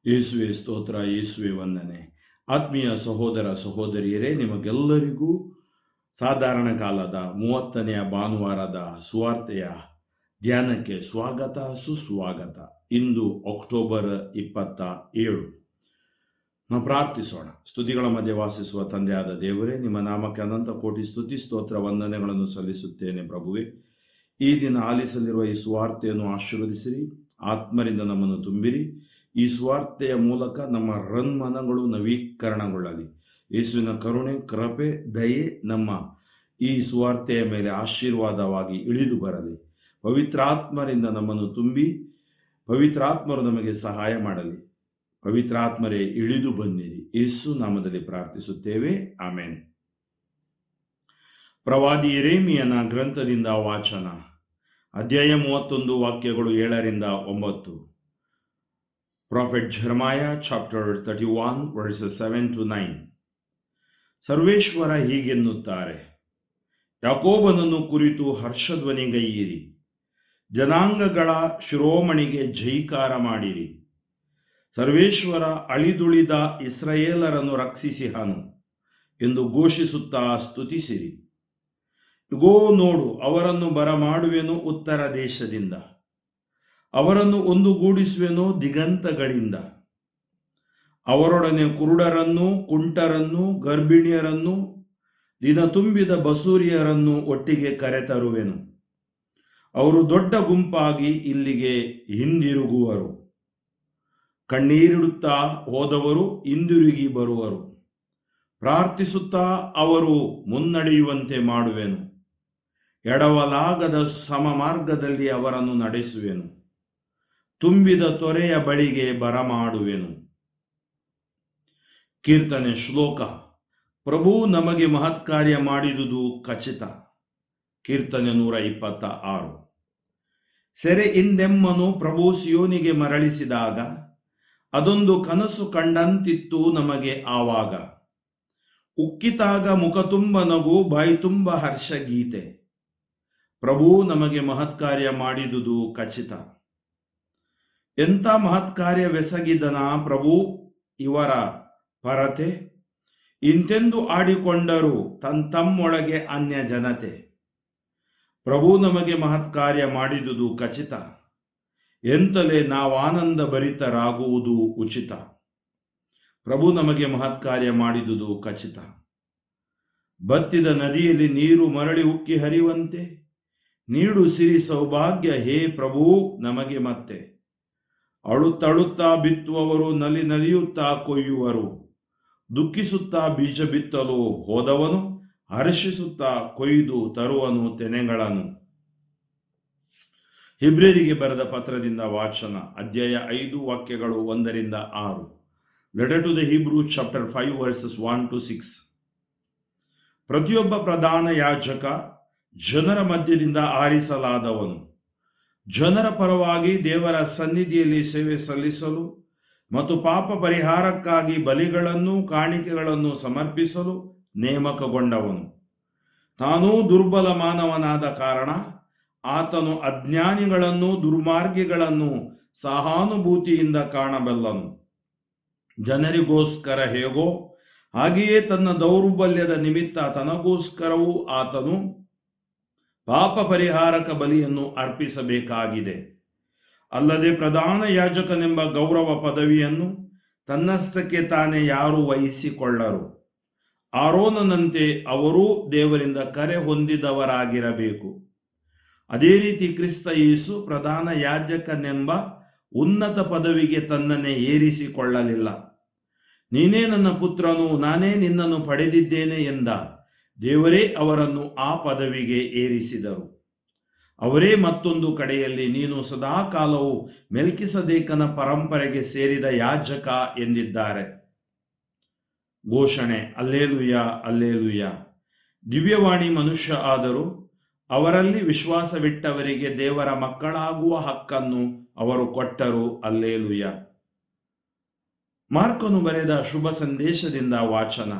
ಯೇಸುವೆ ಸ್ತೋತ್ರ, ಯೇಸುವೆ ವಂದನೆ. ಆತ್ಮೀಯ ಸಹೋದರ ಸಹೋದರಿಯರೇ, ನಿಮಗೆಲ್ಲರಿಗೂ ಸಾಧಾರಣ ಕಾಲದ 30ನೆಯ ಭಾನುವಾರದ ಸುವಾರ್ತೆಯ ಧ್ಯಾನಕ್ಕೆ ಸ್ವಾಗತ, ಸುಸ್ವಾಗತ. ಇಂದು ಅಕ್ಟೋಬರ್ 27. ನಾವು ಪ್ರಾರ್ಥಿಸೋಣ. ಸ್ತುತಿಗಳ ಮಧ್ಯೆ ವಾಸಿಸುವ ತಂದೆಯಾದ ದೇವರೇ, ನಿಮ್ಮ ನಾಮಕ್ಕೆ ಅನಂತ ಕೋಟಿ ಸ್ತುತಿ ಸ್ತೋತ್ರ ವಂದನೆಗಳನ್ನು ಸಲ್ಲಿಸುತ್ತೇನೆ. ಪ್ರಭುವೆ, ಈ ದಿನ ಆಲಿಸಲಿರುವ ಈ ಸುವಾರ್ತೆಯನ್ನು ಆಶೀರ್ವದಿಸಿರಿ, ಆತ್ಮರಿಂದ ನಮ್ಮನ್ನು ತುಂಬಿರಿ. ಈ ಸ್ವಾರ್ಥೆಯ ಮೂಲಕ ನಮ್ಮ ಮನಗಳು ನವೀಕರಣಗೊಳ್ಳಲಿ. ಯೇಸುವಿನ ಕರುಣೆ, ಕೃಪೆ, ದಯೆ ನಮ್ಮ ಈ ಸ್ವಾರ್ಥೆಯ ಮೇಲೆ ಆಶೀರ್ವಾದವಾಗಿ ಇಳಿದು ಬರಲಿ. ಪವಿತ್ರಾತ್ಮರಿಂದ ನಮ್ಮನ್ನು ತುಂಬಿ ಪವಿತ್ರಾತ್ಮರು ನಮಗೆ ಸಹಾಯ ಮಾಡಲಿ. ಪವಿತ್ರಾತ್ಮರೇ, ಇಳಿದು ಬನ್ನಿರಿ. ಯೇಸು ನಾಮದಲ್ಲಿ ಪ್ರಾರ್ಥಿಸುತ್ತೇವೆ, ಆಮೇನ್. ಪ್ರವಾದಿ ಯೆರೆಮೀಯನ ಗ್ರಂಥದಿಂದ ವಾಚನ. ಅಧ್ಯಾಯ 31, ವಾಕ್ಯಗಳು 7ರಿಂದ 9. Prophet Jeremiah chapter 31 verses 7 to 9. ಸರ್ವೇಶ್ವರ ಹೀಗೆನ್ನುತ್ತಾರೆ, ಯಾಕೋಬನನ್ನು ಕುರಿತು ಹರ್ಷಧ್ವನಿಗೈಯಿರಿ, ಜನಾಂಗಗಳ ಶಿರೋಮಣಿಗೆ ಜೈಕಾರ ಮಾಡಿರಿ. ಸರ್ವೇಶ್ವರ ಅಳಿದುಳಿದ ಇಸ್ರಾಯೇಲರನ್ನು ರಕ್ಷಿಸಿಹನು ಎಂದು ಘೋಷಿಸುತ್ತಾ ಸ್ತುತಿಸಿರಿ. ಇಗೋ ನೋಡು, ಅವರನ್ನು ಬರಮಾಡುವೆನು ಉತ್ತರ ದೇಶದಿಂದ, ಅವರನ್ನು ಒಂದುಗೂಡಿಸುವೆನು ದಿಗಂತಗಳಿಂದ. ಅವರೊಡನೆ ಕುರುಡರನ್ನು, ಕುಂಟರನ್ನು, ಗರ್ಭಿಣಿಯರನ್ನು, ದಿನ ತುಂಬಿದ ಬಸೂರಿಯರನ್ನು ಒಟ್ಟಿಗೆ ಕರೆತರುವೆನು. ಅವರು ದೊಡ್ಡ ಗುಂಪಾಗಿ ಇಲ್ಲಿಗೆ ಹಿಂದಿರುಗುವರು. ಕಣ್ಣೀರಿಡುತ್ತಾ ಹೋದವರು ಹಿಂದಿರುಗಿ ಬರುವರು. ಪ್ರಾರ್ಥಿಸುತ್ತಾ ಅವರು ಮುನ್ನಡೆಯುವಂತೆ ಮಾಡುವೆನು. ಎಡವಲಾಗದ ಸಮ ಮಾರ್ಗದಲ್ಲಿ ಅವರನ್ನು ನಡೆಸುವೆನು. ತುಂಬಿದ ತೊರೆಯ ಬಳಿಗೆ ಬರಮಾಡುವೆನು. ಕೀರ್ತನೆ ಶ್ಲೋಕ. ಪ್ರಭು ನಮಗೆ ಮಹತ್ಕಾರ್ಯ ಮಾಡಿದುದು ಖಚಿತ. ಕೀರ್ತನೆ 126. ಸೆರೆಯಿಂದೆಮ್ಮನು ಪ್ರಭು ಸಿಯೋನಿಗೆ ಮರಳಿಸಿದಾಗ ಅದೊಂದು ಕನಸು ಕಂಡಂತಿತ್ತು ನಮಗೆ. ಆವಾಗ ಉಕ್ಕಿತಾಗ ಮುಖತುಂಬ ನಗು, ಬಾಯ್ತುಂಬ ಹರ್ಷ ಗೀತೆ. ಪ್ರಭು ನಮಗೆ ಮಹತ್ಕಾರ್ಯ ಮಾಡಿದುದು ಖಚಿತ. ಎಂಥ ಮಹತ್ಕಾರ್ಯವೆಸಗಿದನ ಪ್ರಭು ಇವರ ಪರತೆ. ಇಂತೆಂದು ಆಡಿಕೊಂಡರು ತಮ್ಮೊಳಗೆ ಅನ್ಯ ಜನತೆ. ಪ್ರಭು ನಮಗೆ ಮಹತ್ಕಾರ್ಯ ಮಾಡಿದುದು ಖಚಿತ. ಎಂತಲೇ ನಾವಾನಂದ ಭರಿತರಾಗುವುದು ಉಚಿತ. ಪ್ರಭು ನಮಗೆ ಮಹತ್ಕಾರ್ಯ ಮಾಡಿದುದು ಖಚಿತ. ಬತ್ತಿದ ನದಿಯಲ್ಲಿ ನೀರು ಮರಳಿ ಉಕ್ಕಿ ಹರಿಯುವಂತೆ ನೀಡು ಸಿರಿ ಸೌಭಾಗ್ಯ ಹೇ ಪ್ರಭು ನಮಗೆ ಮತ್ತೆ. ಅಳುತ್ತಳುತ್ತಾ ಬಿತ್ತುವವರು ನಲಿಯುತ್ತಾ ಕೊಯ್ಯುವರು. ದುಃಖಿಸುತ್ತಾ ಬೀಜ ಬಿತ್ತಲು ಹೋದವನು ಹರ್ಷಿಸುತ್ತಾ ಕೊಯ್ದು ತರುವನು ತೆನೆಗಳನ್ನು. ಹಿಬ್ರಿಯರಿಗೆ ಬರೆದ ಪತ್ರದಿಂದ ವಾಚನ. ಅಧ್ಯಾಯ 5, ವಾಕ್ಯಗಳು 1ರಿಂದ 6. Letter to the Hebrews chapter 5 verses 1 to 6. ಪ್ರತಿಯೊಬ್ಬ ಪ್ರಧಾನ ಯಾಜಕ ಜನರ ಮಧ್ಯದಿಂದ ಆರಿಸಲಾದವನು, ಜನರ ಪರವಾಗಿ ದೇವರ ಸನ್ನಿಧಿಯಲ್ಲಿ ಸೇವೆ ಸಲ್ಲಿಸಲು ಮತ್ತು ಪಾಪ ಪರಿಹಾರಕ್ಕಾಗಿ ಬಲಿಗಳನ್ನು ಕಾಣಿಕೆಗಳನ್ನು ಸಮರ್ಪಿಸಲು ನೇಮಕಗೊಂಡವನು. ತಾನೂ ದುರ್ಬಲ ಮಾನವನಾದ ಕಾರಣ ಆತನು ಅಜ್ಞಾನಿಗಳನ್ನು ದುರ್ಮಾರ್ಗಿಗಳನ್ನು ಸಹಾನುಭೂತಿಯಿಂದ ಕಾಣಬಲ್ಲನು. ಜನರಿಗೋಸ್ಕರ ಹೇಗೋ ಹಾಗೆಯೇ ತನ್ನ ದೌರ್ಬಲ್ಯದ ನಿಮಿತ್ತ ತನಗೋಸ್ಕರವೂ ಆತನು ಪಾಪ ಪರಿಹಾರಕ ಬಲಿಯನ್ನು ಅರ್ಪಿಸಬೇಕಾಗಿದೆ. ಅಲ್ಲದೆ ಪ್ರಧಾನ ಯಾಜಕನೆಂಬ ಗೌರವ ಪದವಿಯನ್ನು ತನ್ನಷ್ಟಕ್ಕೆ ತಾನೇ ಯಾರೂ ವಹಿಸಿಕೊಳ್ಳರು. ಆರೋನನಂತೆ ಅವರೂ ದೇವರಿಂದ ಕರೆ ಹೊಂದಿದವರಾಗಿರಬೇಕು. ಅದೇ ರೀತಿ ಕ್ರಿಸ್ತ ಯೇಸು ಪ್ರಧಾನ ಯಾಜಕನೆಂಬ ಉನ್ನತ ಪದವಿಗೆ ತನ್ನನ್ನೇ ಏರಿಸಿಕೊಳ್ಳಲಿಲ್ಲ. ನೀನೇ ನನ್ನ ಪುತ್ರನು, ನಾನೇ ನಿನ್ನನ್ನು ಪಡೆದಿದ್ದೇನೆ ಎಂದ ದೇವರೇ ಅವರನ್ನು ಆ ಪದವಿಗೆ ಏರಿಸಿದರು. ಅವರೇ ಮತ್ತೊಂದು ಕಡೆಯಲ್ಲಿ ನೀನು ಸದಾಕಾಲವು ಮೆಲ್ಕಿಸದೇಕನ ಪರಂಪರೆಗೆ ಸೇರಿದ ಯಾಜಕ ಎಂದಿದ್ದಾರೆ. ಘೋಷಣೆ. ಅಲ್ಲೇಲುಯ, ಅಲ್ಲೇಲುಯ. ದಿವ್ಯವಾಣಿ ಮನುಷ್ಯ ಆದರೂ ಅವರಲ್ಲಿ ವಿಶ್ವಾಸವಿಟ್ಟವರಿಗೆ ದೇವರ ಮಕ್ಕಳಾಗುವ ಹಕ್ಕನ್ನು ಅವರು ಕೊಟ್ಟರು. ಅಲ್ಲೇಲುಯ. ಮಾರ್ಕನು ಬರೆದ ಶುಭ ಸಂದೇಶದಿಂದ ವಾಚನ.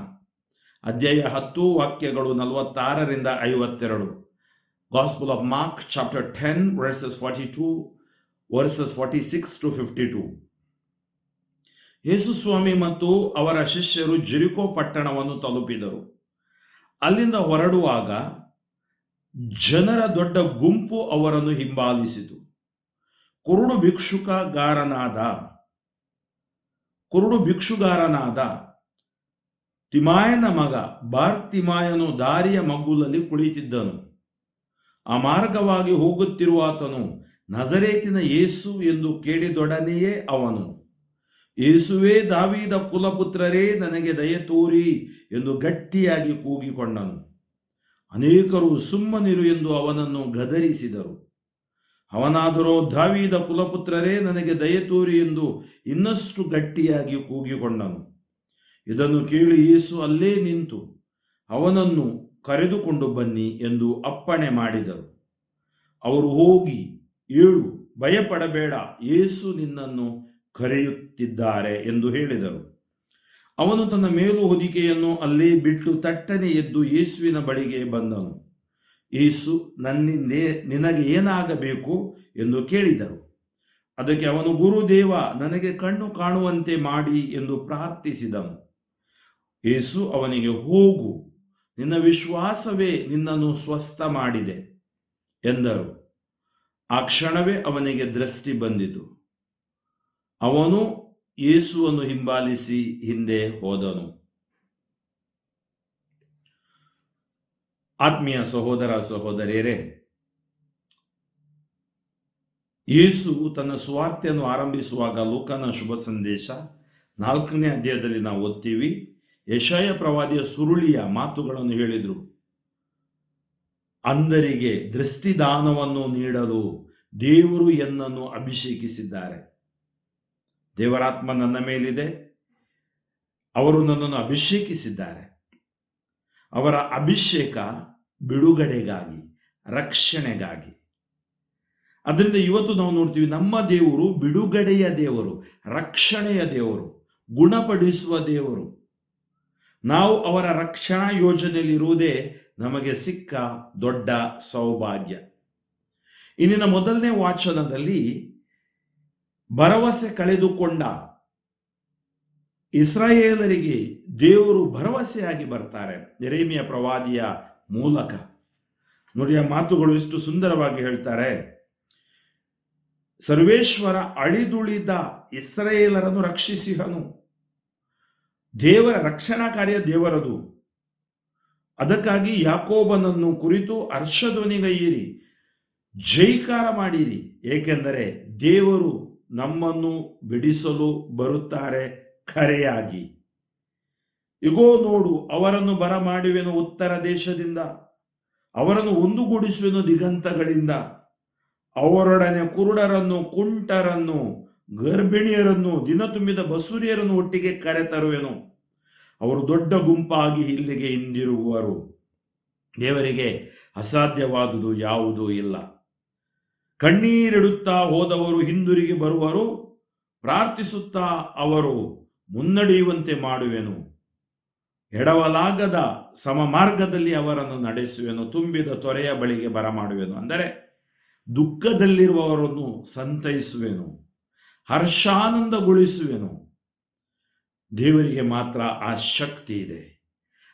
ಅಧ್ಯಾಯ 10, ವಾಕ್ಯಗಳು 46ರಿಂದ 52. Gospel of Mark chapter 10 verses 42 verses 46 to 52. ಯೇಸು ಸ್ವಾಮಿ ಮತ್ತು ಅವರ ಶಿಷ್ಯರು ಜೆರಿಕೋ ಪಟ್ಟಣವನ್ನು ತಲುಪಿದರು. ಅಲ್ಲಿಂದ ಹೊರಡುವಾಗ ಜನರ ದೊಡ್ಡ ಗುಂಪು ಅವರನ್ನು ಹಿಂಬಾಲಿಸಿತು. ಕುರುಡು ಭಿಕ್ಷುಗಾರನಾದ ತಿಮಾಯನ ಮಗ ಬಾರ್ತಿಮಾಯನು ದಾರಿಯ ಮಗ್ಗುಲಲ್ಲಿ ಕುಳಿತಿದ್ದನು. ಆ ಮಾರ್ಗವಾಗಿ ಹೋಗುತ್ತಿರುವ ಆತನು ನಜರೇತಿನ ಯೇಸು ಎಂದು ಕೇಳಿದೊಡನೆಯೇ ಅವನು, ಯೇಸುವೇ, ದಾವೀದ ಕುಲಪುತ್ರರೇ, ನನಗೆ ದಯೆ ತೋರಿ ಎಂದು ಗಟ್ಟಿಯಾಗಿ ಕೂಗಿಕೊಂಡನು. ಅನೇಕರು ಸುಮ್ಮನಿರು ಎಂದು ಅವನನ್ನು ಗದರಿಸಿದರು. ಅವನಾದರೋ, ದಾವೀದ ಕುಲಪುತ್ರರೇ, ನನಗೆ ದಯೆ ತೋರಿ ಎಂದು ಇನ್ನಷ್ಟು ಗಟ್ಟಿಯಾಗಿ ಕೂಗಿಕೊಂಡನು. ಇದನ್ನು ಕೇಳಿ ಯೇಸು ಅಲ್ಲೇ ನಿಂತು ಅವನನ್ನು ಕರೆದುಕೊಂಡು ಬನ್ನಿ ಎಂದು ಅಪ್ಪಣೆ ಮಾಡಿದರು. ಅವರು ಹೋಗಿ, ಏಳು, ಭಯಪಡಬೇಡ, ಯೇಸು ನಿನ್ನನ್ನು ಕರೆಯುತ್ತಿದ್ದಾರೆ ಎಂದು ಹೇಳಿದರು. ಅವನು ತನ್ನ ಮೇಲು ಹೊದಿಕೆಯನ್ನು ಅಲ್ಲೇ ಬಿಟ್ಟು ತಟ್ಟನೆ ಎದ್ದು ಯೇಸುವಿನ ಬಳಿಗೆ ಬಂದನು. ಯೇಸು, ನಿನಗೆ ಏನಾಗಬೇಕು ಎಂದು ಕೇಳಿದರು. ಅದಕ್ಕೆ ಅವನು, ಗುರುದೇವ, ನನಗೆ ಕಣ್ಣು ಕಾಣುವಂತೆ ಮಾಡಿ ಎಂದು ಪ್ರಾರ್ಥಿಸಿದನು. ಯೇಸು ಅವನಿಗೆ, ಹೋಗು, ನಿನ್ನ ವಿಶ್ವಾಸವೇ ನಿನ್ನನ್ನು ಸ್ವಸ್ಥ ಮಾಡಿದೆ ಎಂದರು. ಆ ಕ್ಷಣವೇ ಅವನಿಗೆ ದೃಷ್ಟಿ ಬಂದಿತು. ಅವನು ಯೇಸುವನ್ನು ಹಿಂಬಾಲಿಸಿ ಹಿಂದೆ ಹೋದನು. ಆತ್ಮೀಯ ಸಹೋದರ ಸಹೋದರಿಯರೇ, ಯೇಸು ತನ್ನ ಸುವಾರ್ತೆಯನ್ನು ಆರಂಭಿಸುವಾಗ ಲೂಕನ ಶುಭ ಸಂದೇಶ 4ನೇ ಅಧ್ಯಾಯದಲ್ಲಿ ನಾವು ಓದ್ತೀವಿ. ಯೆಶಾಯ ಪ್ರವಾದಿಯ ಸುರುಳಿಯ ಮಾತುಗಳನ್ನು ಹೇಳಿದರು. ಅಂಧರಿಗೆ ದೃಷ್ಟಿದಾನವನ್ನು ನೀಡಲು ದೇವರು ಎನ್ನನ್ನು ಅಭಿಷೇಕಿಸಿದ್ದಾರೆ. ದೇವರಾತ್ಮ ನನ್ನ ಮೇಲಿದೆ, ಅವರು ನನ್ನನ್ನು ಅಭಿಷೇಕಿಸಿದ್ದಾರೆ. ಅವರ ಅಭಿಷೇಕ ಬಿಡುಗಡೆಗಾಗಿ, ರಕ್ಷಣೆಗಾಗಿ. ಅದರಿಂದ ಇವತ್ತು ನಾವು ನೋಡ್ತೀವಿ, ನಮ್ಮ ದೇವರು ಬಿಡುಗಡೆಯ ದೇವರು, ರಕ್ಷಣೆಯ ದೇವರು, ಗುಣಪಡಿಸುವ ದೇವರು. ನಾವು ಅವರ ರಕ್ಷಣಾ ಯೋಜನೆಯಲ್ಲಿರುವುದೇ ನಮಗೆ ಸಿಕ್ಕ ದೊಡ್ಡ ಸೌಭಾಗ್ಯ. ಇಂದಿನ ಮೊದಲನೇ ವಾಚನದಲ್ಲಿ ಭರವಸೆ ಕಳೆದುಕೊಂಡ ಇಸ್ರಾಯೇಲರಿಗೆ ದೇವರು ಭರವಸೆಯಾಗಿ ಬರ್ತಾರೆ ಯೆರೆಮೀಯ ಪ್ರವಾದಿಯ ಮೂಲಕ. ನೋಡಿ, ಆ ಮಾತುಗಳು ಎಷ್ಟು ಸುಂದರವಾಗಿ ಹೇಳ್ತಾರೆ. ಸರ್ವೇಶ್ವರ ಅಳಿದುಳಿದ ಇಸ್ರಾಯೇಲರನ್ನು ರಕ್ಷಿಸಿಹನು. ದೇವರ ರಕ್ಷಣಾ ಕಾರ್ಯ ದೇವರದು. ಅದಕ್ಕಾಗಿ ಯಾಕೋಬನನ್ನು ಕುರಿತು ಹರ್ಷಧ್ವನಿಗೈಯಿರಿ, ಜೈಕಾರ ಮಾಡಿರಿ, ಏಕೆಂದರೆ ದೇವರು ನಮ್ಮನ್ನು ಬಿಡಿಸಲು ಬರುತ್ತಾರೆ ಕರೆಯಾಗಿ. ಇಗೋ ನೋಡು, ಅವರನ್ನು ಬರಮಾಡುವೆನು ಉತ್ತರ ದೇಶದಿಂದ, ಅವರನ್ನು ಒಂದುಗೂಡಿಸುವೆನು ದಿಗಂತಗಳಿಂದ. ಅವರೊಡನೆ ಕುರುಡರನ್ನು, ಕುಂಟರನ್ನು, ಗರ್ಭಿಣಿಯರನ್ನು, ದಿನ ತುಂಬಿದ ಬಸುರಿಯರನ್ನು ಒಟ್ಟಿಗೆ ಕರೆತರುವೆನು. ಅವರು ದೊಡ್ಡ ಗುಂಪಾಗಿ ಇಲ್ಲಿಗೆ ಹಿಂದಿರುಗುವರು. ದೇವರಿಗೆ ಅಸಾಧ್ಯವಾದುದು ಯಾವುದೂ ಇಲ್ಲ. ಕಣ್ಣೀರಿಡುತ್ತಾ ಹೋದವರು ಹಿಂದಿರುಗಿ ಬರುವರು, ಪ್ರಾರ್ಥಿಸುತ್ತಾ ಅವರು ಮುನ್ನಡೆಯುವಂತೆ ಮಾಡುವೆನು. ಎಡವಲಾಗದ ಸಮ ಮಾರ್ಗದಲ್ಲಿ ಅವರನ್ನು ನಡೆಸುವೆನು, ತುಂಬಿದ ತೊರೆಯ ಬಳಿಗೆ ಬರಮಾಡುವೆನು. ಅಂದರೆ ದುಃಖದಲ್ಲಿರುವವರನ್ನು ಸಂತೈಸುವೆನು, ಹರ್ಷಾನಂದಗೊಳಿಸುವೆನು. ದೇವರಿಗೆ ಮಾತ್ರ ಆ ಶಕ್ತಿ ಇದೆ.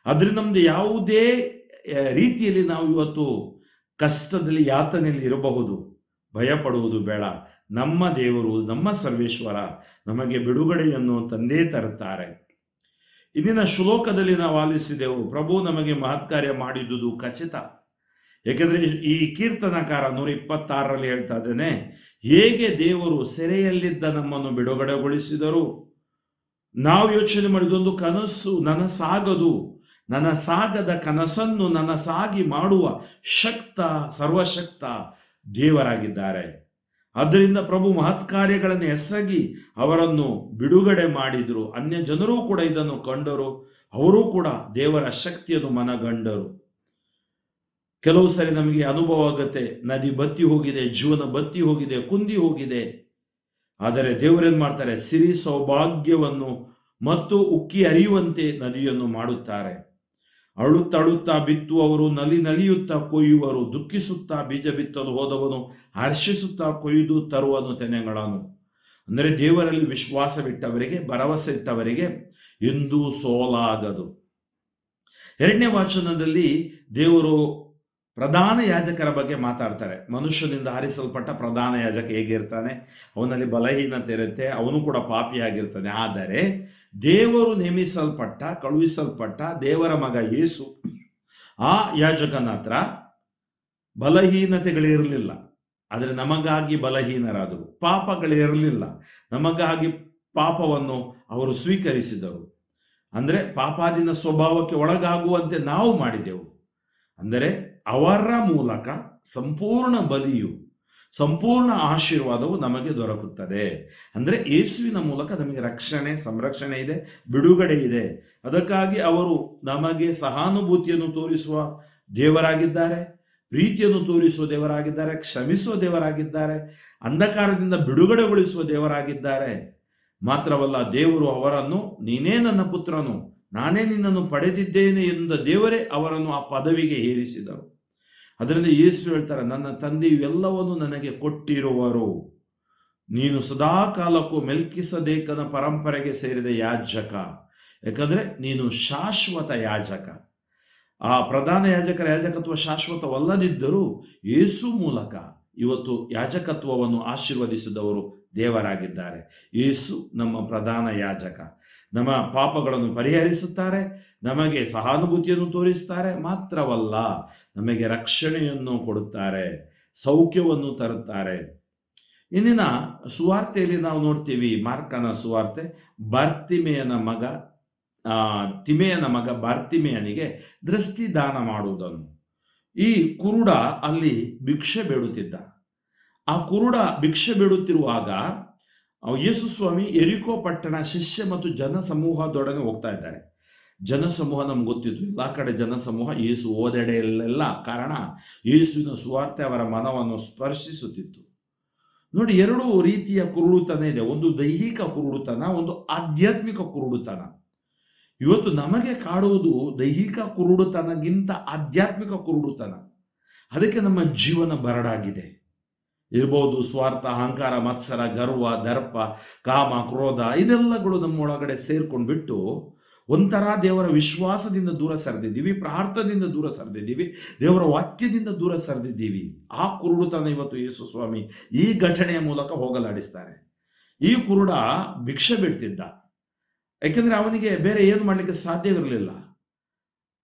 ಅದರಿಂದ ನಮ್ದು ಯಾವುದೇ ರೀತಿಯಲ್ಲಿ ನಾವು ಇವತ್ತು ಕಷ್ಟದಲ್ಲಿ, ಯಾತನೆಯಲ್ಲಿ ಇರಬಹುದು, ಭಯಪಡುವುದು ಬೇಡ. ನಮ್ಮ ದೇವರು, ನಮ್ಮ ಸರ್ವೇಶ್ವರ ನಮಗೆ ಬಿಡುಗಡೆಯನ್ನು ತಂದೇ ತರುತ್ತಾರೆ. ಇಂದಿನ ಶ್ಲೋಕದಲ್ಲಿ ನಾವು ಆಲಿಸಿದೆವು, ಪ್ರಭು ನಮಗೆ ಮಹತ್ಕಾರ್ಯ ಮಾಡಿದುದು ಖಚಿತ. ಏಕೆಂದರೆ ಈ ಕೀರ್ತನಕಾರ 126ರಲ್ಲಿ ಹೇಳ್ತಾ ಇದ್ದೇನೆ, ಹೇಗೆ ದೇವರು ಸೆರೆಯಲ್ಲಿದ್ದ ನಮ್ಮನ್ನು ಬಿಡುಗಡೆಗೊಳಿಸಿದರು. ನಾವು ಯೋಚನೆ ಮಾಡಿದೊಂದು ಕನಸು ನನಸಾಗದು, ನನಸಾಗದ ಕನಸನ್ನು ನನಸಾಗಿ ಮಾಡುವ ಸರ್ವಶಕ್ತ ದೇವರಾಗಿದ್ದಾರೆ. ಆದ್ದರಿಂದ ಪ್ರಭು ಮಹತ್ಕಾರ್ಯಗಳನ್ನು ಎಸಗಿ ಅವರನ್ನು ಬಿಡುಗಡೆ ಮಾಡಿದರು. ಅನ್ಯ ಜನರೂ ಕೂಡ ಇದನ್ನು ಕಂಡರು, ಅವರೂ ಕೂಡ ದೇವರ ಶಕ್ತಿಯನ್ನು ಮನಗಂಡರು. ಕೆಲವು ಸರಿ ನಮಗೆ ಅನುಭವ ಆಗುತ್ತೆ, ನದಿ ಬತ್ತಿ ಹೋಗಿದೆ, ಜೀವನ ಬತ್ತಿ ಹೋಗಿದೆ, ಕುಂದಿ ಹೋಗಿದೆ. ಆದರೆ ದೇವರೇನು ಮಾಡ್ತಾರೆ, ಸಿರಿ ಸೌಭಾಗ್ಯವನ್ನು ಮತ್ತು ಉಕ್ಕಿ ಹರಿಯುವಂತೆ ನದಿಯನ್ನು ಮಾಡುತ್ತಾರೆ. ಅಳುತ್ತಾ ಬಿತ್ತುವವರು ನಲಿಯುತ್ತಾ ಕೊಯ್ಯುವರು, ದುಃಖಿಸುತ್ತಾ ಬೀಜ ಬಿತ್ತಲು ಹೋದವನು ಹರ್ಷಿಸುತ್ತಾ ಕೊಯ್ದು ತರುವನು ತೆನೆಗಳನ್ನು. ಅಂದರೆ ದೇವರಲ್ಲಿ ವಿಶ್ವಾಸವಿಟ್ಟವರಿಗೆ, ಭರವಸೆ ಇಟ್ಟವರಿಗೆ ಎಂದೂ ಸೋಲಾಗದು. 2ನೇ ವಚನದಲ್ಲಿ ದೇವರು ಪ್ರಧಾನ ಯಾಜಕರ ಬಗ್ಗೆ ಮಾತಾಡ್ತಾರೆ. ಮನುಷ್ಯನಿಂದ ಆರಿಸಲ್ಪಟ್ಟ ಪ್ರಧಾನ ಯಾಜಕ ಹೇಗಿರ್ತಾನೆ, ಅವನಲ್ಲಿ ಬಲಹೀನತೆ ಇರುತ್ತೆ, ಅವನು ಕೂಡ ಪಾಪಿಯಾಗಿರ್ತಾನೆ. ಆದರೆ ದೇವರು ನೇಮಿಸಲ್ಪಟ್ಟ, ಕಳುಹಿಸಲ್ಪಟ್ಟ ದೇವರ ಮಗ ಯೇಸು, ಆ ಯಾಜಕನ ಹತ್ರ ಬಲಹೀನತೆಗಳಿರಲಿಲ್ಲ, ಆದರೆ ನಮಗಾಗಿ ಬಲಹೀನರಾದರು. ಪಾಪಗಳಿರಲಿಲ್ಲ, ನಮಗಾಗಿ ಪಾಪವನ್ನು ಅವರು ಸ್ವೀಕರಿಸಿದರು. ಅಂದರೆ ಪಾಪಾದಿನ ಸ್ವಭಾವಕ್ಕೆ ಒಳಗಾಗುವಂತೆ ನಾವು ಮಾಡಿದೆವು. ಅಂದರೆ ಅವರ ಮೂಲಕ ಸಂಪೂರ್ಣ ಬಲಿಯು, ಸಂಪೂರ್ಣ ಆಶೀರ್ವಾದವು ನಮಗೆ ದೊರಕುತ್ತದೆ. ಅಂದರೆ ಯೇಸುವಿನ ಮೂಲಕ ನಮಗೆ ರಕ್ಷಣೆ, ಸಂರಕ್ಷಣೆ ಇದೆ, ಬಿಡುಗಡೆ ಇದೆ. ಅದಕ್ಕಾಗಿ ಅವರು ನಮಗೆ ಸಹಾನುಭೂತಿಯನ್ನು ತೋರಿಸುವ ದೇವರಾಗಿದ್ದಾರೆ, ಪ್ರೀತಿಯನ್ನು ತೋರಿಸುವ ದೇವರಾಗಿದ್ದಾರೆ, ಕ್ಷಮಿಸುವ ದೇವರಾಗಿದ್ದಾರೆ, ಅಂಧಕಾರದಿಂದ ಬಿಡುಗಡೆಗೊಳಿಸುವ ದೇವರಾಗಿದ್ದಾರೆ. ಮಾತ್ರವಲ್ಲ, ದೇವರು ಅವರನ್ನು ನೀನೇ ನನ್ನ ಪುತ್ರನು, ನಾನೇ ನಿನ್ನನ್ನು ಪಡೆದಿದ್ದೇನೆ ಎಂದ ದೇವರೇ ಅವರನ್ನು ಆ ಪದವಿಗೆ ಏರಿಸಿದರು. ಅದರಿಂದ ಯೇಸು ಹೇಳ್ತಾರೆ, ನನ್ನ ತಂದೆಯು ಎಲ್ಲವನ್ನು ನನಗೆ ಕೊಟ್ಟಿರುವರು, ನೀನು ಸದಾಕಾಲಕ್ಕೂ ಮೆಲ್ಕಿಸದೇಕನ ಪರಂಪರೆಗೆ ಸೇರಿದ ಯಾಜಕ, ಯಾಕಂದ್ರೆ ನೀನು ಶಾಶ್ವತ ಯಾಜಕ. ಆ ಪ್ರಧಾನ ಯಾಜಕರ ಯಾಜಕತ್ವ ಶಾಶ್ವತವಲ್ಲದಿದ್ದರೂ ಯೇಸು ಮೂಲಕ ಇವತ್ತು ಯಾಜಕತ್ವವನ್ನು ಆಶೀರ್ವದಿಸಿದವರು ದೇವರಾಗಿದ್ದಾರೆ. ಯೇಸು ನಮ್ಮ ಪ್ರಧಾನ ಯಾಜಕ, ನಮ್ಮ ಪಾಪಗಳನ್ನು ಪರಿಹರಿಸುತ್ತಾರೆ, ನಮಗೆ ಸಹಾನುಭೂತಿಯನ್ನು ತೋರಿಸ್ತಾರೆ. ಮಾತ್ರವಲ್ಲ, ನಮಗೆ ರಕ್ಷಣೆಯನ್ನು ಕೊಡುತ್ತಾರೆ, ಸೌಖ್ಯವನ್ನು ತರುತ್ತಾರೆ. ಇಂದಿನ ಸುವಾರ್ತೆಯಲ್ಲಿ ನಾವು ನೋಡ್ತೀವಿ, ಮಾರ್ಕನ ಸುವಾರ್ತೆ, ತಿಮೆಯನ ಮಗ ಬಾರ್ತಿಮೆಯನಿಗೆ ದೃಷ್ಟಿದಾನ ಮಾಡುವುದನ್ನು. ಈ ಕುರುಡ ಅಲ್ಲಿ ಭಿಕ್ಷೆ ಬೇಡುತ್ತಿದ್ದ. ಆ ಕುರುಡ ಭಿಕ್ಷೆ ಬೇಡುತ್ತಿರುವಾಗ ಯೇಸು ಸ್ವಾಮಿ ಎರಿಕೋ ಪಟ್ಟಣ ಶಿಷ್ಯ ಮತ್ತು ಜನಸಮೂಹದೊಡನೆ ಹೋಗ್ತಾ ಇದ್ದಾರೆ. ಜನಸಮೂಹ ನಮ್ಗೆ ಗೊತ್ತಿತ್ತು, ಎಲ್ಲ ಕಡೆ ಜನಸಮೂಹ, ಯೇಸು ಓದೆಡೆಯಲ್ಲೆಲ್ಲ. ಕಾರಣ, ಯೇಸುವಿನ ಸುವಾರ್ತೆ ಅವರ ಮನವನ್ನು ಸ್ಪರ್ಶಿಸುತ್ತಿತ್ತು. ನೋಡಿ, 2 ರೀತಿಯ ಕುರುಡುತನ ಇದೆ. ಒಂದು ದೈಹಿಕ ಕುರುಡುತನ, ಒಂದು ಆಧ್ಯಾತ್ಮಿಕ ಕುರುಡುತನ. ಇವತ್ತು ನಮಗೆ ಕಾಡುವುದು ದೈಹಿಕ ಕುರುಡುತನಗಿಂತ ಆಧ್ಯಾತ್ಮಿಕ ಕುರುಡುತನ. ಅದಕ್ಕೆ ನಮ್ಮ ಜೀವನ ಬರಡಾಗಿದೆ. ಇರ್ಬೋದು ಸ್ವಾರ್ಥ, ಅಹಂಕಾರ, ಮತ್ಸರ, ಗರ್ವ, ದರ್ಪ, ಕಾಮ, ಕ್ರೋಧ, ಇದೆಲ್ಲಗಳು ನಮ್ಮೊಳಗಡೆ ಸೇರ್ಕೊಂಡ್ಬಿಟ್ಟು ಒಂಥರ ದೇವರ ವಿಶ್ವಾಸದಿಂದ ದೂರ ಸರಿದಿದ್ದೀವಿ, ಪ್ರಾರ್ಥನೆಯಿಂದ ದೂರ ಸರಿದಿದ್ದೀವಿ, ದೇವರ ವಾಕ್ಯದಿಂದ ದೂರ ಸರಿದಿದ್ದೀವಿ. ಆ ಕುರುಡುತನ ಇವತ್ತು ಯೇಸು ಸ್ವಾಮಿ ಈ ಘಟನೆಯ ಮೂಲಕ ಹೋಗಲಾಡಿಸ್ತಾರೆ. ಈ ಕುರುಡ ಭಿಕ್ಷೆ ಬಿಡ್ತಿದ್ದ, ಯಾಕೆಂದ್ರೆ ಅವನಿಗೆ ಬೇರೆ ಏನು ಮಾಡಲಿಕ್ಕೆ ಸಾಧ್ಯವಿರಲಿಲ್ಲ.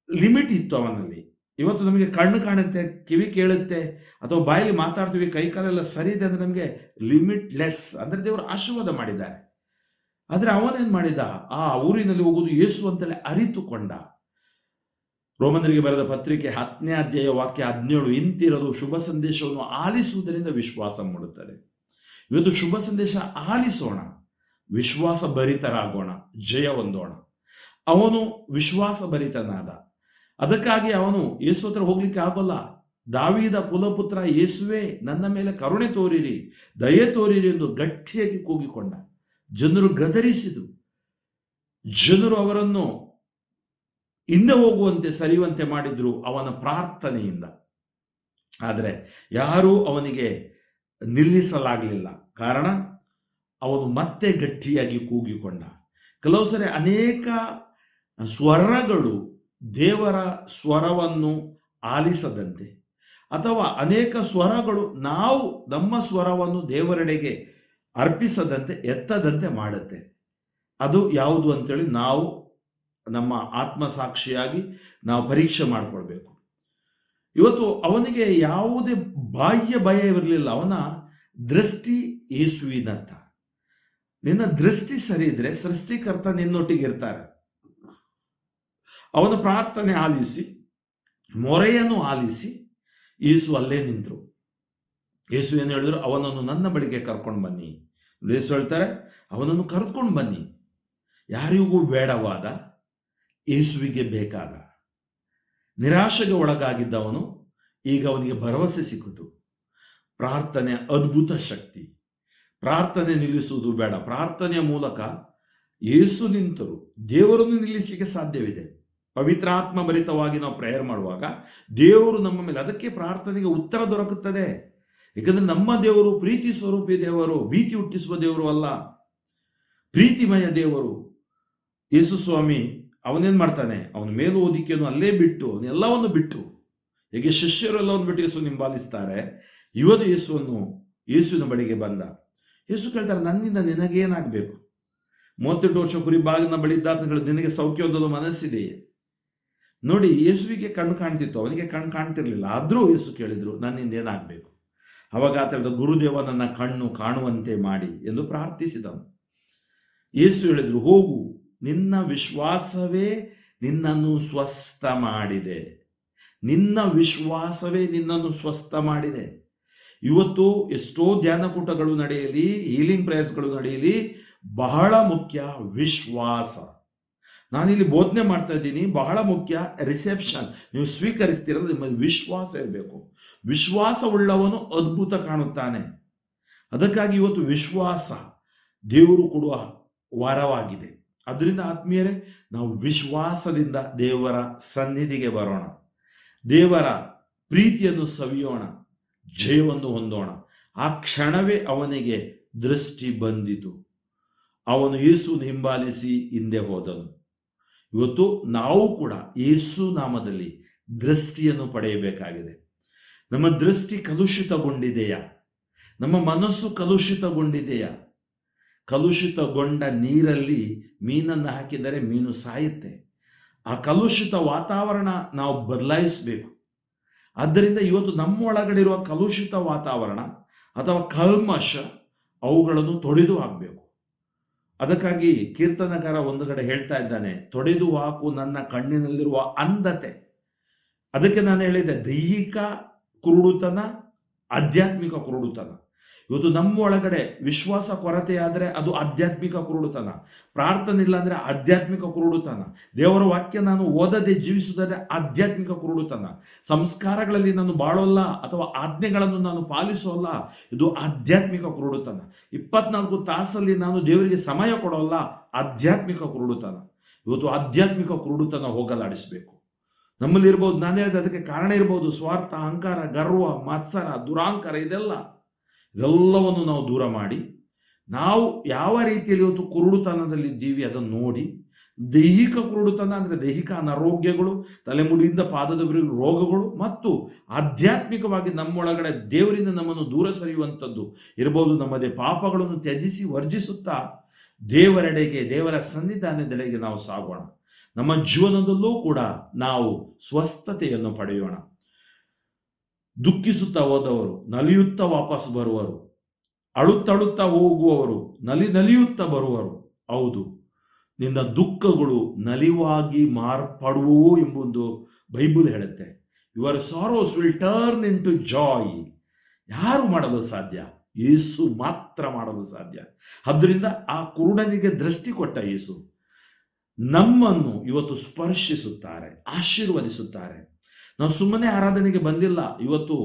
ಲಿಮಿಟ್ ಇತ್ತು ಅವನಲ್ಲಿ. ಇವತ್ತು ನಮಗೆ ಕಣ್ಣು ಕಾಣುತ್ತೆ, ಕಿವಿ ಕೇಳುತ್ತೆ, ಅಥವಾ ಬಾಯಲ್ಲಿ ಮಾತಾಡ್ತೀವಿ, ಕೈ ಕಾಲೆಲ್ಲ ಸರಿ ಇದೆ ಅಂದ್ರೆ ನಮಗೆ ಲಿಮಿಟ್ಲೆಸ್, ಅಂದ್ರೆ ದೇವರು ಆಶೀರ್ವಾದ ಮಾಡಿದ್ದಾರೆ. ಆದ್ರೆ ಅವನೇನ್ ಮಾಡಿದ, ಆ ಊರಿನಲ್ಲಿ ಹೋಗುವುದು ಯೇಸು ಅಂತಲೇ ಅರಿತುಕೊಂಡ. ರೋಮನರಿಗೆ ಬರೆದ ಪತ್ರಿಕೆ 10ನೇ ಅಧ್ಯಾಯ ವಾಕ್ಯ 17, ಇಂತಿರಲು ಶುಭ ಸಂದೇಶವನ್ನು ಆಲಿಸುವುದರಿಂದ ವಿಶ್ವಾಸ ಮೂಡುತ್ತದೆ. ಇವತ್ತು ಶುಭ ಸಂದೇಶ ಆಲಿಸೋಣ, ವಿಶ್ವಾಸ ಭರಿತರಾಗೋಣ, ಜಯ ಹೊಂದೋಣ. ಅವನು ವಿಶ್ವಾಸ ಭರಿತನಾದ. ಅದಕ್ಕಾಗಿ ಅವನು ಯೇಸು ಹತ್ರ ಹೋಗ್ಲಿಕ್ಕೆ ಆಗೋಲ್ಲ. ದಾವೀದ ಕುಲಪುತ್ರ ಯೇಸುವೆ, ನನ್ನ ಮೇಲೆ ಕರುಣೆ ತೋರಿರಿ, ದಯೆ ತೋರಿರಿ ಎಂದು ಗಟ್ಟಿಯಾಗಿ ಕೂಗಿಕೊಂಡ. ಜನರು ಗದರಿಸಿದರು. ಜನರು ಅವರನ್ನು ಹಿಂದೆ ಹೋಗುವಂತೆ, ಸರಿಯುವಂತೆ ಮಾಡಿದ್ರು ಅವನ ಪ್ರಾರ್ಥನೆಯಿಂದ. ಆದರೆ ಯಾರೂ ಅವನಿಗೆ ನಿಲ್ಲಿಸಲಾಗಲಿಲ್ಲ. ಕಾರಣ, ಅವನು ಮತ್ತೆ ಗಟ್ಟಿಯಾಗಿ ಕೂಗಿಕೊಂಡ. ಕೆಲವು ಸರಿ ಅನೇಕ ಸ್ವರಗಳು ದೇವರ ಸ್ವರವನ್ನು ಆಲಿಸದಂತೆ, ಅಥವಾ ಅನೇಕ ಸ್ವರಗಳು ನಾವು ನಮ್ಮ ಸ್ವರವನ್ನು ದೇವರೆಡೆಗೆ ಅರ್ಪಿಸದಂತೆ, ಎತ್ತದಂತೆ ಮಾಡುತ್ತೆ. ಅದು ಯಾವುದು ಅಂತೇಳಿ ನಾವು ನಮ್ಮ ಆತ್ಮಸಾಕ್ಷಿಯಾಗಿ ನಾವು ಪರೀಕ್ಷೆ ಮಾಡಿಕೊಳ್ಬೇಕು. ಇವತ್ತು ಅವನಿಗೆ ಯಾವುದೇ ಬಾಹ್ಯ ಭಯ ಇರಲಿಲ್ಲ. ಅವನ ದೃಷ್ಟಿ ಯೇಸುವಿನತ್ತ. ನಿನ್ನ ದೃಷ್ಟಿ ಸರಿ ಇದ್ರೆ ಸೃಷ್ಟಿಕರ್ತ ನಿನ್ನೊಟ್ಟಿಗಿರ್ತಾರೆ. ಅವನ ಪ್ರಾರ್ಥನೆ ಆಲಿಸಿ, ಮೊರೆಯನ್ನು ಆಲಿಸಿ ಯೇಸು ಅಲ್ಲೇ ನಿಂತರು. ಯೇಸು ಏನು ಹೇಳಿದ್ರು, ಅವನನ್ನು ನನ್ನ ಬಳಿಗೆ ಕರ್ಕೊಂಡು ಬನ್ನಿ. ಯೇಸು ಹೇಳ್ತಾರೆ, ಅವನನ್ನು ಕರೆದುಕೊಂಡು ಬನ್ನಿ. ಯಾರಿಗೂ ಬೇಡವಾದ, ಯೇಸುವಿಗೆ ಬೇಕಾದ. ನಿರಾಶೆಗೆ ಒಳಗಾಗಿದ್ದವನು, ಈಗ ಅವನಿಗೆ ಭರವಸೆ ಸಿಕ್ಕಿತು. ಪ್ರಾರ್ಥನೆ ಅದ್ಭುತ ಶಕ್ತಿ. ಪ್ರಾರ್ಥನೆ ನಿಲ್ಲಿಸುವುದು ಬೇಡ. ಪ್ರಾರ್ಥನೆಯ ಮೂಲಕ ಯೇಸು ನಿಂತರು, ದೇವರನ್ನು ನಿಲ್ಲಿಸಲಿಕ್ಕೆ ಸಾಧ್ಯವಿದೆ. ಪವಿತ್ರಾತ್ಮ ಭರಿತವಾಗಿ ನಾವು ಪ್ರೇಯರ್ ಮಾಡುವಾಗ ದೇವರು ನಮ್ಮ ಮೇಲೆ, ಅದಕ್ಕೆ ಪ್ರಾರ್ಥನೆಗೆ ಉತ್ತರ ದೊರಕುತ್ತದೆ. ಯಾಕಂದ್ರೆ ನಮ್ಮ ದೇವರು ಪ್ರೀತಿ ಸ್ವರೂಪಿ ದೇವರು, ಭೀತಿ ಹುಟ್ಟಿಸುವ ದೇವರು ಅಲ್ಲ, ಪ್ರೀತಿಮಯ ದೇವರು. ಯೇಸು ಸ್ವಾಮಿ ಅವನೇನ್ ಮಾಡ್ತಾನೆ, ಅವನ ಮೇಲು ಓದಿಕೆಯನ್ನು ಅಲ್ಲೇ ಬಿಟ್ಟು ಎಲ್ಲವನ್ನು ಬಿಟ್ಟು, ಹೇಗೆ ಶಿಷ್ಯರು ಎಲ್ಲವನ್ನು ಬಿಟ್ಟು ಯೇಸುವನ್ನು ಹಿಂಬಾಲಿಸ್ತಾರೆ, ಇವತ್ತು ಯೇಸುವಿನ ಬಳಿಗೆ ಬಂದ. ಯೇಸು ಕೇಳ್ತಾರೆ, ನನ್ನಿಂದ ನಿನಗೇನಾಗಬೇಕು? 38 ವರ್ಷ ಕುರಿ ಬಾಗಿನ ಬಳಿ ಇದ್ದಾತಗಳು, ನಿನಗೆ ಸೌಖ್ಯ ಹೊಂದಲು ಮನಸ್ಸಿದೆಯೇ? ನೋಡಿ, ಯೇಸುವಿಗೆ ಕಣ್ಣು ಕಾಣ್ತಿತ್ತು, ಅವನಿಗೆ ಕಣ್ಣು ಕಾಣ್ತಿರ್ಲಿಲ್ಲ. ಆದ್ರೂ ಯೇಸು ಕೇಳಿದ್ರು, ನನ್ನಿಂದ ಏನಾಗಬೇಕು? ಅವಾಗ ಆತ ಹೇಳಿದ, ಗುರುದೇವ ನನ್ನ ಕಣ್ಣು ಕಾಣುವಂತೆ ಮಾಡಿ ಎಂದು ಪ್ರಾರ್ಥಿಸಿದನು. ಯೇಸು ಹೇಳಿದ್ರು, ಹೋಗು, ನಿನ್ನ ವಿಶ್ವಾಸವೇ ನಿನ್ನನ್ನು ಸ್ವಸ್ಥ ಮಾಡಿದೆ. ನಿನ್ನ ವಿಶ್ವಾಸವೇ ನಿನ್ನನ್ನು ಸ್ವಸ್ಥ ಮಾಡಿದೆ. ಇವತ್ತು ಎಷ್ಟೋ ಧ್ಯಾನಕೂಟಗಳು ನಡೆಯಲಿ, ಹೀಲಿಂಗ್ ಪ್ರೇಯರ್ಸ್ಗಳು ನಡೆಯಲಿ, ಬಹಳ ಮುಖ್ಯ ವಿಶ್ವಾಸ. ನಾನಿಲ್ಲಿ ಬೋಧನೆ ಮಾಡ್ತಾ ಇದ್ದೀನಿ, ಬಹಳ ಮುಖ್ಯ ರಿಸೆಪ್ಷನ್. ನೀವು ಸ್ವೀಕರಿಸ್ತಿರೋದು ನಿಮ್ಮಲ್ಲಿ ವಿಶ್ವಾಸ ಇರಬೇಕು. ವಿಶ್ವಾಸವುಳ್ಳವನು ಅದ್ಭುತ ಕಾಣುತ್ತಾನೆ. ಅದಕ್ಕಾಗಿ ಇವತ್ತು ವಿಶ್ವಾಸ ದೇವರು ಕೊಡುವ ವರವಾಗಿದೆ. ಅದರಿಂದ ಆತ್ಮೀಯರೇ, ನಾವು ವಿಶ್ವಾಸದಿಂದ ದೇವರ ಸನ್ನಿಧಿಗೆ ಬರೋಣ, ದೇವರ ಪ್ರೀತಿಯನ್ನು ಸವಿಯೋಣ, ಜಯವನ್ನು ಹೊಂದೋಣ. ಆ ಕ್ಷಣವೇ ಅವನಿಗೆ ದೃಷ್ಟಿ ಬಂದಿತು. ಅವನು ಯೇಸುವನ್ನು ಹಿಂಬಾಲಿಸಿ ಹಿಂದೆ ಹೋದನು. ಇವತ್ತು ನಾವು ಕೂಡ ಯೇಸು ನಾಮದಲ್ಲಿ ದೃಷ್ಟಿಯನ್ನು ಪಡೆಯಬೇಕಾಗಿದೆ. ನಮ್ಮ ದೃಷ್ಟಿ ಕಲುಷಿತಗೊಂಡಿದೆಯಾ? ನಮ್ಮ ಮನಸ್ಸು ಕಲುಷಿತಗೊಂಡಿದೆಯಾ? ಕಲುಷಿತಗೊಂಡ ನೀರಲ್ಲಿ ಮೀನನ್ನು ಹಾಕಿದರೆ ಮೀನು ಸಾಯುತ್ತೆ. ಆ ಕಲುಷಿತ ವಾತಾವರಣ ನಾವು ಬದಲಾಯಿಸಬೇಕು. ಆದ್ದರಿಂದ ಇವತ್ತು ನಮ್ಮೊಳಗಡೆ ಇರುವ ಕಲುಷಿತ ವಾತಾವರಣ ಅಥವಾ ಕಲ್ಮಶ, ಅವುಗಳನ್ನು ತೊಡೆದು ಹಾಕಬೇಕು. ಅದಕ್ಕಾಗಿ ಕೀರ್ತನಕಾರ ಒಂದು ಕಡೆ ಹೇಳ್ತಾ ಇದ್ದಾನೆ, ತೊಡೆದು ಹಾಕು ನನ್ನ ಕಣ್ಣಿನಲ್ಲಿರುವ ಅಂಧತೆ. ಅದಕ್ಕೆ ನಾನು ಹೇಳಿದೆ, ದೈಹಿಕ ಕುರುಡುತನ, ಆಧ್ಯಾತ್ಮಿಕ ಕುರುಡುತನ. ಇವತ್ತು ನಮ್ಮ ಒಳಗಡೆ ವಿಶ್ವಾಸ ಕೊರತೆ ಆದರೆ ಅದು ಆಧ್ಯಾತ್ಮಿಕ ಕುರುಡುತನ. ಪ್ರಾರ್ಥನೆ ಇಲ್ಲ ಅಂದ್ರೆ ಆಧ್ಯಾತ್ಮಿಕ ಕುರುಡುತನ. ದೇವರ ವಾಕ್ಯ ನಾನು ಓದದೆ ಜೀವಿಸುವುದಾದ್ರೆ ಆಧ್ಯಾತ್ಮಿಕ ಕುರುಡುತನ. ಸಂಸ್ಕಾರಗಳಲ್ಲಿ ನಾನು ಬಾಳೋಲ್ಲ ಅಥವಾ ಆಜ್ಞೆಗಳನ್ನು ನಾನು ಪಾಲಿಸೋಲ್ಲ, ಇದು ಆಧ್ಯಾತ್ಮಿಕ ಕುರುಡುತನ. 24 ತಾಸಲ್ಲಿ ನಾನು ದೇವರಿಗೆ ಸಮಯ ಕೊಡೋಲ್ಲ, ಆಧ್ಯಾತ್ಮಿಕ ಕುರುಡುತನ. ಇವತ್ತು ಆಧ್ಯಾತ್ಮಿಕ ಕುರುಡುತನ ಹೋಗಲಾಡಿಸಬೇಕು. ನಮ್ಮಲ್ಲಿ ಇರ್ಬೋದು, ನಾನು ಹೇಳಿದೆ ಅದಕ್ಕೆ ಕಾರಣ ಇರ್ಬೋದು ಸ್ವಾರ್ಥ, ಅಹಂಕಾರ, ಗರ್ವ, ಮತ್ಸರ, ದುರಾಂಕಾರ. ಇದೆಲ್ಲವನ್ನು ನಾವು ದೂರ ಮಾಡಿ, ನಾವು ಯಾವ ರೀತಿಯಲ್ಲಿ ಇವತ್ತು ಕುರುಡುತನದಲ್ಲಿದ್ದೀವಿ ಅದನ್ನು ನೋಡಿ, ದೈಹಿಕ ಕುರುಡುತನ ಅಂದರೆ ದೈಹಿಕ ಅನಾರೋಗ್ಯಗಳು, ತಲೆಮುಡಿಯಿಂದ ಪಾದದವರೆಗೂ ರೋಗಗಳು, ಮತ್ತು ಆಧ್ಯಾತ್ಮಿಕವಾಗಿ ನಮ್ಮೊಳಗಡೆ ದೇವರಿಂದ ನಮ್ಮನ್ನು ದೂರ ಸರಿಯುವಂಥದ್ದು ಇರಬಹುದು. ನಮ್ಮದೇ ಪಾಪಗಳನ್ನು ತ್ಯಜಿಸಿ ವರ್ಜಿಸುತ್ತಾ ದೇವರೆಡೆಗೆ, ದೇವರ ಸನ್ನಿಧಾನದೆಡೆಗೆ ನಾವು ಸಾಗೋಣ. ನಮ್ಮ ಜೀವನದಲ್ಲೂ ಕೂಡ ನಾವು ಸ್ವಸ್ಥತೆಯನ್ನು ಪಡೆಯೋಣ. ದುಃಖಿಸುತ್ತಾ ಹೋದವರು ನಲಿಯುತ್ತಾ ವಾಪಸ್ ಬರುವರು, ಅಳುತ್ತಳುತ್ತಾ ಹೋಗುವವರು ನಲಿಯುತ್ತಾ ಬರುವರು. ಹೌದು, ನಿನ್ನ ದುಃಖಗಳು ನಲಿವಾಗಿ ಮಾರ್ಪಡುವವು ಎಂಬುದು ಬೈಬಲ್ ಹೇಳುತ್ತೆ. Your sorrows will turn into joy. ಯಾರು ಮಾಡಲು ಸಾಧ್ಯ? ಯೇಸು ಮಾತ್ರ ಮಾಡಲು ಸಾಧ್ಯ. ಆದ್ದರಿಂದ ಆ ಕುರುಡನಿಗೆ ದೃಷ್ಟಿ ಕೊಟ್ಟ ಯೇಸು ನಮ್ಮನ್ನು ಇವತ್ತು ಸ್ಪರ್ಶಿಸುತ್ತಾರೆ, ಆಶೀರ್ವದಿಸುತ್ತಾರೆ. ನಾವು ಸುಮ್ಮನೆ ಆರಾಧನೆಗೆ ಬಂದಿಲ್ಲ. ಇವತ್ತು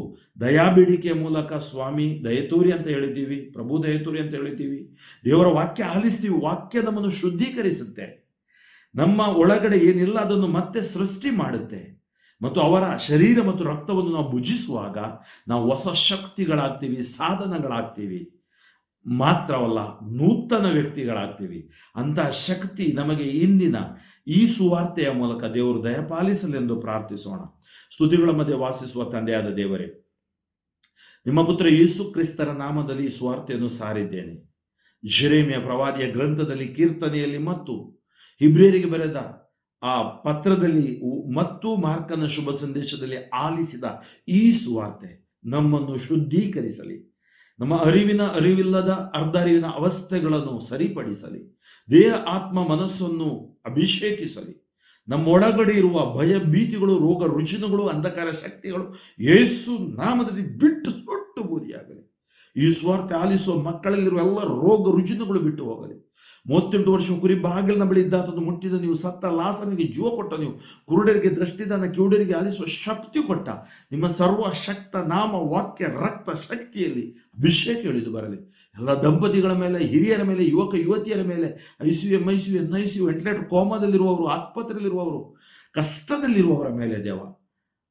ದಯಾಬೇಡಿಕೆಯ ಮೂಲಕ ಸ್ವಾಮಿ ದಯತೋರಿ ಅಂತ ಹೇಳಿದ್ದೀವಿ, ಪ್ರಭು ದಯತೋರಿ ಅಂತ ಹೇಳಿದ್ದೀವಿ. ದೇವರ ವಾಕ್ಯ ಆಲಿಸ್ತೀವಿ. ವಾಕ್ಯ ನಮ್ಮನ್ನು ಶುದ್ಧೀಕರಿಸುತ್ತೆ. ನಮ್ಮ ಒಳಗಡೆ ಏನಿಲ್ಲ ಅದನ್ನು ಮತ್ತೆ ಸೃಷ್ಟಿ ಮಾಡುತ್ತೆ. ಮತ್ತು ಅವರ ಶರೀರ ಮತ್ತು ರಕ್ತವನ್ನು ನಾವು ಭುಜಿಸುವಾಗ ನಾವು ಹೊಸ ಶಕ್ತಿಗಳಾಗ್ತೀವಿ, ಸಾಧನಗಳಾಗ್ತೀವಿ. ಮಾತ್ರವಲ್ಲ, ನೂತನ ವ್ಯಕ್ತಿಗಳಾಗ್ತೀವಿ. ಅಂತಹ ಶಕ್ತಿ ನಮಗೆ ಇಂದಿನ ಈ ಸುವಾರ್ತೆಯ ಮೂಲಕ ದೇವರು ದಯಪಾಲಿಸಲೆಂದು ಪ್ರಾರ್ಥಿಸೋಣ. ಸ್ತುತಿಗಳ ಮಧ್ಯೆ ವಾಸಿಸುವ ತಂದೆಯಾದ ದೇವರೇ, ನಿಮ್ಮ ಪುತ್ರ ಯೇಸು ಕ್ರಿಸ್ತರ ನಾಮದಲ್ಲಿ ಈ ಸುವಾರ್ತೆಯನ್ನು ಸಾರಿದ್ದೇನೆ. ಜೆರೆಮಿಯ ಪ್ರವಾದಿಯ ಗ್ರಂಥದಲ್ಲಿ, ಕೀರ್ತನೆಯಲ್ಲಿ ಮತ್ತು ಇಬ್ರಿಯರಿಗೆ ಬರೆದ ಆ ಪತ್ರದಲ್ಲಿ ಮತ್ತು ಮಾರ್ಕನ ಶುಭ ಸಂದೇಶದಲ್ಲಿ ಆಲಿಸಿದ ಈ ಸುವಾರ್ತೆ ನಮ್ಮನ್ನು ಶುದ್ಧೀಕರಿಸಲಿ. ನಮ್ಮ ಅರಿವಿಲ್ಲದ ಅರ್ಧ ಅರಿವಿನ ಅವಸ್ಥೆಗಳನ್ನು ಸರಿಪಡಿಸಲಿ. ದೇಹ, ಆತ್ಮ, ಮನಸ್ಸನ್ನು ಅಭಿಷೇಕಿಸಲಿ. ನಮ್ಮೊಳಗಡೆ ಇರುವ ಭಯ, ಭೀತಿಗಳು, ರೋಗ ರುಜಿನಗಳು, ಅಂಧಕಾರ ಶಕ್ತಿಗಳು ಯೇಸು ನಾಮದಲ್ಲಿ ಬಿಟ್ಟು ಸುಟ್ಟು ಬೂದಿಯಾಗಲಿ. ಈ ಸ್ವಾರ್ಥ ಆಲಿಸುವ ಮಕ್ಕಳಲ್ಲಿರುವ ಎಲ್ಲ ರೋಗ ರುಜಿನಗಳು ಬಿಟ್ಟು ಹೋಗಲಿ. 38 ವರ್ಷ ಕುರಿ ಬಾಗಿಲಿನ ಬಳಿ ಇದ್ದಾತನ್ನು ಮುಟ್ಟಿದ ನೀವು, ಸತ್ತ ಲಾಸನಿಗೆ ಜೀವ ಕೊಟ್ಟ ನೀವು, ಕುರುಡರಿಗೆ ದೃಷ್ಟಿದಾನ, ಕಿವುಡರಿಗೆ ಆಲಿಸುವ ಶಕ್ತಿ ಕೊಟ್ಟ ನಿಮ್ಮ ಸರ್ವ ಶಕ್ತ ನಾಮ, ವಾಕ್ಯ, ರಕ್ತ ಶಕ್ತಿಯಲ್ಲಿ ಅಭಿಷೇಕ ಇಳಿದು ಬರಲಿ. ಎಲ್ಲ ದಂಪತಿಗಳ ಮೇಲೆ, ಹಿರಿಯರ ಮೇಲೆ, ಯುವಕ ಯುವತಿಯರ ಮೇಲೆ, ICU, MICU, NICU, ವೆಂಟಿಲೇಟರ್, ಕೋಮಾದಲ್ಲಿರುವವರು, ಆಸ್ಪತ್ರೆಯಲ್ಲಿರುವವರು, ಕಷ್ಟದಲ್ಲಿರುವವರ ಮೇಲೆ ದೇವ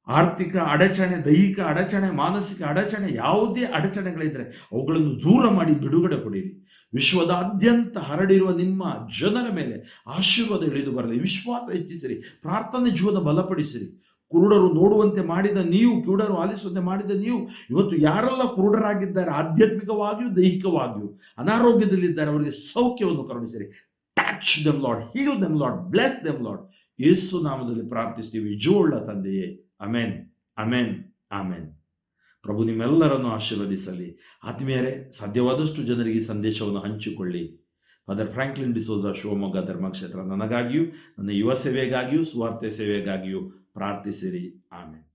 ಆರ್ಥಿಕ ಅಡಚಣೆ, ದೈಹಿಕ ಅಡಚಣೆ, ಮಾನಸಿಕ ಅಡಚಣೆ, ಯಾವುದೇ ಅಡಚಣೆಗಳಿದ್ರೆ ಅವುಗಳನ್ನು ದೂರ ಮಾಡಿ ಬಿಡುಗಡೆ ಕೊಡಿರಿ. ವಿಶ್ವದಾದ್ಯಂತ ಹರಡಿರುವ ನಿಮ್ಮ ಜನರ ಮೇಲೆ ಆಶೀರ್ವಾದ ಇಳಿದು ಬರಲಿ. ವಿಶ್ವಾಸ ಹೆಚ್ಚಿಸಿರಿ, ಪ್ರಾರ್ಥನೆ ಜೀವನ ಬಲಪಡಿಸಿರಿ. ಕುರುಡರು ನೋಡುವಂತೆ ಮಾಡಿದ ನೀವು, ಕಿವುಡರು ಆಲಿಸುವಂತೆ ಮಾಡಿದ ನೀವು, ಇವತ್ತು ಯಾರೆಲ್ಲ ಕುರುಡರಾಗಿದ್ದಾರೆ, ಆಧ್ಯಾತ್ಮಿಕವಾಗಿಯೂ ದೈಹಿಕವಾಗಿಯೂ ಅನಾರೋಗ್ಯದಲ್ಲಿದ್ದಾರೆ, ಅವರಿಗೆ ಸೌಖ್ಯವನ್ನು ಕರುಣಿಸಿರಿ. Touch them Lord, heal them Lord, bless them Lord. Yesu ನಾಮದಲ್ಲಿ ಪ್ರಾರ್ಥಿಸ್ತೀವಿ ಜೋಳ್ಳ ತಂದೆಯೇ. Amen, amen, amen. ಪ್ರಭು ನಿಮ್ಮೆಲ್ಲರನ್ನು ಆಶೀರ್ವದಿಸಲಿ. ಆತ್ಮೀಯರೇ, ಸಾಧ್ಯವಾದಷ್ಟು ಜನರಿಗೆ ಈ ಸಂದೇಶವನ್ನು ಹಂಚಿಕೊಳ್ಳಿ. ಫಾದರ್ ಫ್ರಾಂಕ್ಲಿನ್ ಡಿಸೋಜಾ, ಶಿವಮೊಗ್ಗ ಧರ್ಮಕ್ಷೇತ್ರ, ನನಗಾಗಿಯೂ ನನ್ನ ಯುವ ಸೇವೆಗಾಗಿಯೂ ಸುವಾರ್ತೆ ಸೇವೆಗಾಗಿಯೂ ಪ್ರಾರ್ಥಿಸಿರಿ. ಆಮೆನ್.